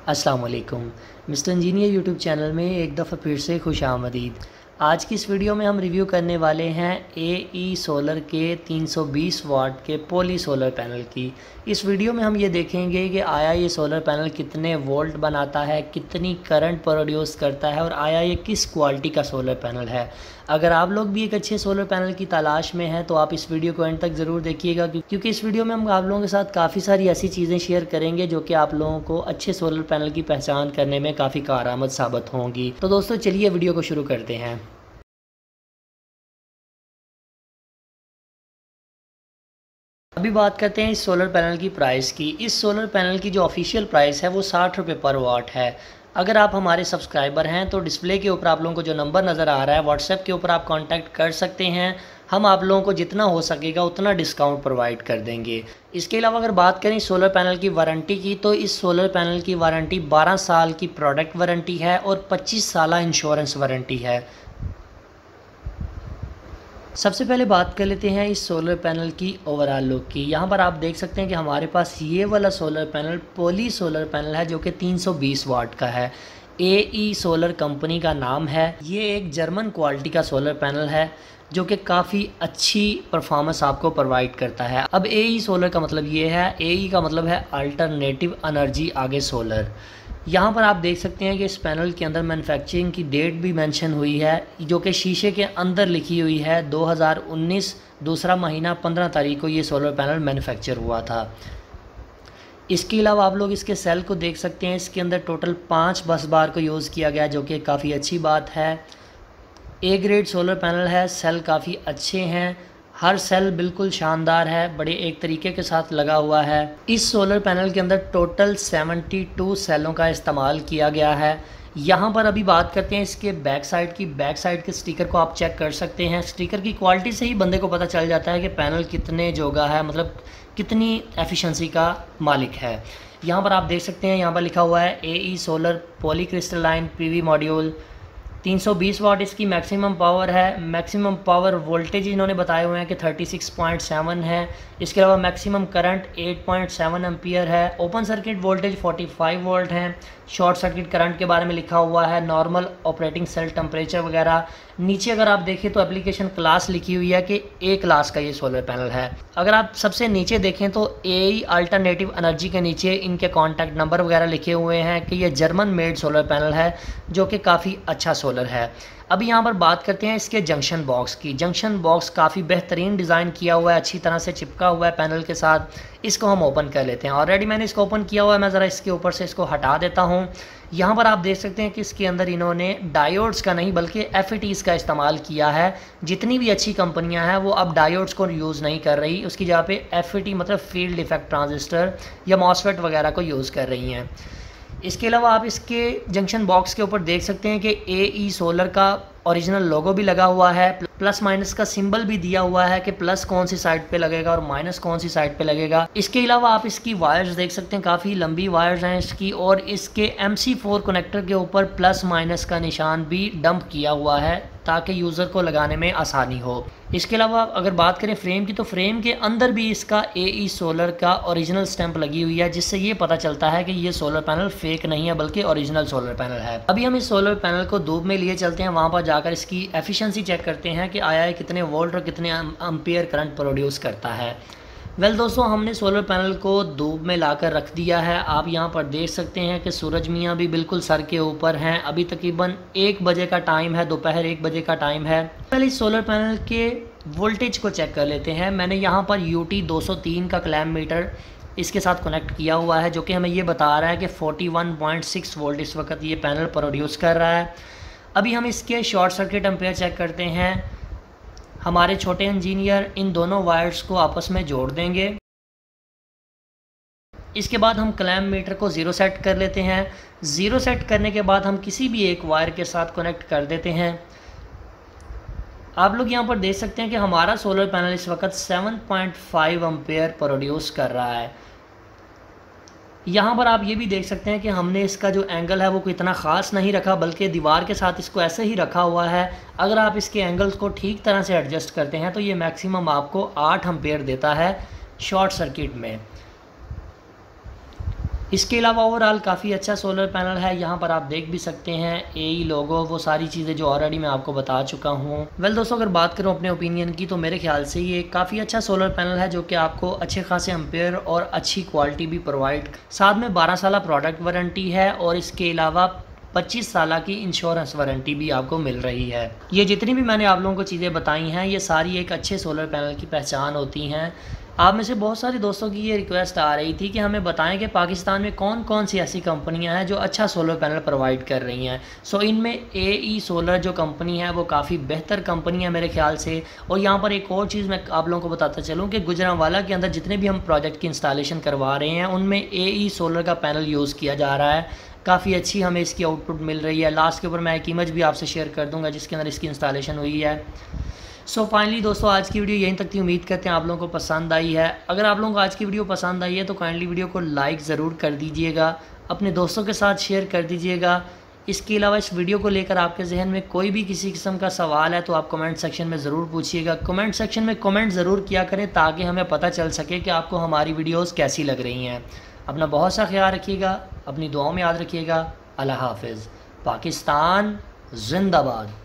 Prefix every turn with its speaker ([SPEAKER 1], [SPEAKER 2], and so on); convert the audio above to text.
[SPEAKER 1] अस्सलाम वालेकुम। Mister engineer YouTube channel में एक दफ़ा फिर से खुश आमदीद। आज की इस वीडियो में हम रिव्यू करने वाले हैं AE सोलर के 320 वाट के पॉली सोलर पैनल की। इस वीडियो में हम ये देखेंगे कि आया ये सोलर पैनल कितने वोल्ट बनाता है, कितनी करंट प्रोड्यूस करता है और आया ये किस क्वालिटी का सोलर पैनल है। अगर आप लोग भी एक अच्छे सोलर पैनल की तलाश में हैं तो आप इस वीडियो को एंड तक ज़रूर देखिएगा, क्योंकि इस वीडियो में हम आप लोगों के साथ काफ़ी सारी ऐसी चीज़ें शेयर करेंगे जो कि आप लोगों को अच्छे सोलर पैनल की पहचान करने में काफ़ी कारआमद साबित होंगी। तो दोस्तों चलिए वीडियो को शुरू करते हैं। अभी बात करते हैं इस सोलर पैनल की प्राइस की। इस सोलर पैनल की जो ऑफिशियल प्राइस है वो 60 रुपये पर वाट है। अगर आप हमारे सब्सक्राइबर हैं तो डिस्प्ले के ऊपर आप लोगों को जो नंबर नज़र आ रहा है व्हाट्सएप के ऊपर आप कांटेक्ट कर सकते हैं। हम आप लोगों को जितना हो सकेगा उतना डिस्काउंट प्रोवाइड कर देंगे। इसके अलावा अगर बात करें सोलर पैनल की वारंटी की तो इस सोलर पैनल की वारंटी 12 साल की प्रोडक्ट वारंटी है और 25 साल इंश्योरेंस वारंटी है। सबसे पहले बात कर लेते हैं इस सोलर पैनल की ओवरऑल लुक की। यहाँ पर आप देख सकते हैं कि हमारे पास ये वाला solar panel poly solar panel है जो कि 320 वाट का है। AE सोलर कंपनी का नाम है। ये एक जर्मन क्वालिटी का सोलर पैनल है जो कि काफ़ी अच्छी परफॉर्मेंस आपको प्रोवाइड करता है। अब AE सोलर का मतलब ये है, AE का मतलब है अल्टरनेटिव एनर्जी आगे सोलर। यहाँ पर आप देख सकते हैं कि इस पैनल के अंदर मैन्युफैक्चरिंग की डेट भी मेंशन हुई है जो कि शीशे के अंदर लिखी हुई है। 2019 दूसरा महीना 15 तारीख को ये सोलर पैनल मैन्युफैक्चर हुआ था। इसके अलावा आप लोग इसके सेल को देख सकते हैं। इसके अंदर टोटल 5 बस बार को यूज़ किया गया जो कि काफ़ी अच्छी बात है। A ग्रेड सोलर पैनल है, सेल काफ़ी अच्छे हैं, हर सेल बिल्कुल शानदार है, बड़े एक तरीके के साथ लगा हुआ है। इस सोलर पैनल के अंदर टोटल 72 सेलों का इस्तेमाल किया गया है। यहाँ पर अभी बात करते हैं इसके बैक साइड की। बैक साइड के स्टिकर को आप चेक कर सकते हैं। स्टिकर की क्वालिटी से ही बंदे को पता चल जाता है कि पैनल कितने जोगा है, मतलब कितनी एफिशिएंसी का मालिक है। यहाँ पर आप देख सकते हैं, यहाँ पर लिखा हुआ है AE solar polycrystalline PV module. 320 वाट इसकी मैक्सिमम पावर है। मैक्सिमम पावर वोल्टेज इन्होंने बताए हुए हैं कि 36.7 है। इसके अलावा मैक्सिमम करंट 8.7 एम्पियर है। ओपन सर्किट वोल्टेज 45 वोल्ट हैं। शॉर्ट सर्किट करंट के बारे में लिखा हुआ है, नॉर्मल ऑपरेटिंग सेल टेम्परेचर वगैरह। नीचे अगर आप देखें तो एप्लीकेशन क्लास लिखी हुई है कि A क्लास का ये सोलर पैनल है। अगर आप सबसे नीचे देखें तो AE अल्टरनेटिव एनर्जी के नीचे इनके कॉन्टैक्ट नंबर वगैरह लिखे हुए हैं कि ये जर्मन मेड सोलर पैनल है जो कि काफ़ी अच्छा सोलर है। अभी यहाँ पर बात करते हैं इसके जंक्शन बॉक्स की। जंक्शन बॉक्स काफ़ी बेहतरीन डिज़ाइन किया हुआ है, अच्छी तरह से चिपका हुआ है पैनल के साथ। इसको हम ओपन कर लेते हैं। ऑलरेडी मैंने इसको ओपन किया हुआ है, मैं ज़रा इसके ऊपर से इसको हटा देता हूँ। यहाँ पर आप देख सकते हैं कि इसके अंदर इन्होंने डायोड्स का नहीं बल्कि FETs का इस्तेमाल किया है। जितनी भी अच्छी कंपनियाँ हैं वो अब डायोड्स को यूज़ नहीं कर रही, उसकी जगह पे FET मतलब फील्ड इफेक्ट ट्रांजिस्टर या मॉसफेट वगैरह को यूज़ कर रही हैं। इसके अलावा आप इसके जंक्शन बॉक्स के ऊपर देख सकते हैं कि AE सोलर का ओरिजिनल लोगो भी लगा हुआ है, प्लस माइनस का सिंबल भी दिया हुआ है कि प्लस कौन सी साइड पे लगेगा और माइनस कौन सी साइड पे लगेगा। इसके अलावा आप इसकी वायर्स देख सकते हैं, काफ़ी लंबी वायर्स हैं इसकी, और इसके MC4 कनेक्टर के ऊपर प्लस माइनस का निशान भी डंप किया हुआ है ताकि यूज़र को लगाने में आसानी हो। इसके अलावा अगर बात करें फ्रेम की तो फ्रेम के अंदर भी इसका AE सोलर का ओरिजिनल स्टैंप लगी हुई है, जिससे ये पता चलता है कि ये सोलर पैनल फेक नहीं है बल्कि ओरिजिनल सोलर पैनल है। अभी हम इस सोलर पैनल को धूप में लिए चलते हैं, वहाँ पर जाकर इसकी एफिशिएंसी चेक करते हैं कि आया है कितने वोल्ट और कितने एम्पियर करंट प्रोड्यूस करता है। वेल दोस्तों, हमने सोलर पैनल को धूप में लाकर रख दिया है। आप यहाँ पर देख सकते हैं कि सूरज मियाँ भी बिल्कुल सर के ऊपर हैं। अभी तकरीबन 1 बजे का टाइम है, दोपहर 1 बजे का टाइम है। पहले इस सोलर पैनल के वोल्टेज को चेक कर लेते हैं। मैंने यहाँ पर UT 203 का क्लैम्प मीटर इसके साथ कनेक्ट किया हुआ है जो कि हमें ये बता रहा है कि 41.6 वोल्ट इस वक्त ये पैनल प्रोड्यूस कर रहा है। अभी हम इसके शॉर्ट सर्किट एम्पेयर चेक करते हैं। हमारे छोटे इंजीनियर इन दोनों वायर्स को आपस में जोड़ देंगे। इसके बाद हम क्लैम्प मीटर को 0 सेट कर लेते हैं। 0 सेट करने के बाद हम किसी भी एक वायर के साथ कनेक्ट कर देते हैं। आप लोग यहाँ पर देख सकते हैं कि हमारा सोलर पैनल इस वक्त 7.5 एम्पेयर प्रोड्यूस कर रहा है। यहाँ पर आप ये भी देख सकते हैं कि हमने इसका जो एंगल है वो कोई इतना ख़ास नहीं रखा, बल्कि दीवार के साथ इसको ऐसे ही रखा हुआ है। अगर आप इसके एंगल्स को ठीक तरह से एडजस्ट करते हैं तो ये मैक्सिमम आपको 8 एम्पेयर देता है शॉर्ट सर्किट में। इसके अलावा ओवरऑल काफ़ी अच्छा सोलर पैनल है। यहाँ पर आप देख भी सकते हैं AE लोगो, वो सारी चीज़ें जो ऑलरेडी मैं आपको बता चुका हूँ। वेल दोस्तों, अगर बात करूँ अपने ओपिनियन की तो मेरे ख्याल से ये काफ़ी अच्छा सोलर पैनल है जो कि आपको अच्छे खासे एम्पेयर और अच्छी क्वालिटी भी प्रोवाइड, साथ में 12 साल प्रोडक्ट वारंटी है और इसके अलावा 25 साल की इंश्योरेंस वारंटी भी आपको मिल रही है। ये जितनी भी मैंने आप लोगों को चीज़ें बताई हैं ये सारी एक अच्छे सोलर पैनल की पहचान होती हैं। आप में से बहुत सारे दोस्तों की ये रिक्वेस्ट आ रही थी कि हमें बताएं कि पाकिस्तान में कौन कौन सी ऐसी कंपनियां हैं जो अच्छा सोलर पैनल प्रोवाइड कर रही हैं। सो इनमें AE सोलर जो कंपनी है वो काफ़ी बेहतर कंपनी है मेरे ख्याल से। और यहाँ पर एक और चीज़ मैं आप लोगों को बताता चलूँ कि गुजरांवाला के अंदर जितने भी हम प्रोजेक्ट की इंस्टॉलेशन करवा रहे हैं उनमें AE सोलर का पैनल यूज़ किया जा रहा है। काफ़ी अच्छी हमें इसकी आउटपुट मिल रही है। लास्ट के ऊपर मैं एक इमेज भी आपसे शेयर कर दूंगा जिसके अंदर इसकी इंस्टॉलेशन हुई है। सो फाइनली दोस्तों, आज की वीडियो यहीं तक थी। उम्मीद करते हैं आप लोगों को पसंद आई है। अगर आप लोगों को आज की वीडियो पसंद आई है तो काइंडली वीडियो को लाइक ज़रूर कर दीजिएगा, अपने दोस्तों के साथ शेयर कर दीजिएगा। इसके अलावा इस वीडियो को लेकर आपके जहन में कोई भी किसी किस्म का सवाल है तो आप कमेंट सेक्शन में ज़रूर पूछिएगा। कमेंट सेक्शन में कमेंट ज़रूर किया करें ताकि हमें पता चल सके कि आपको हमारी वीडियोज़ कैसी लग रही हैं। अपना बहुत सा ख्याल रखिएगा, अपनी दुआओं में याद रखिएगा। अल्लाह हाफिज़। पाकिस्तान जिंदाबाद।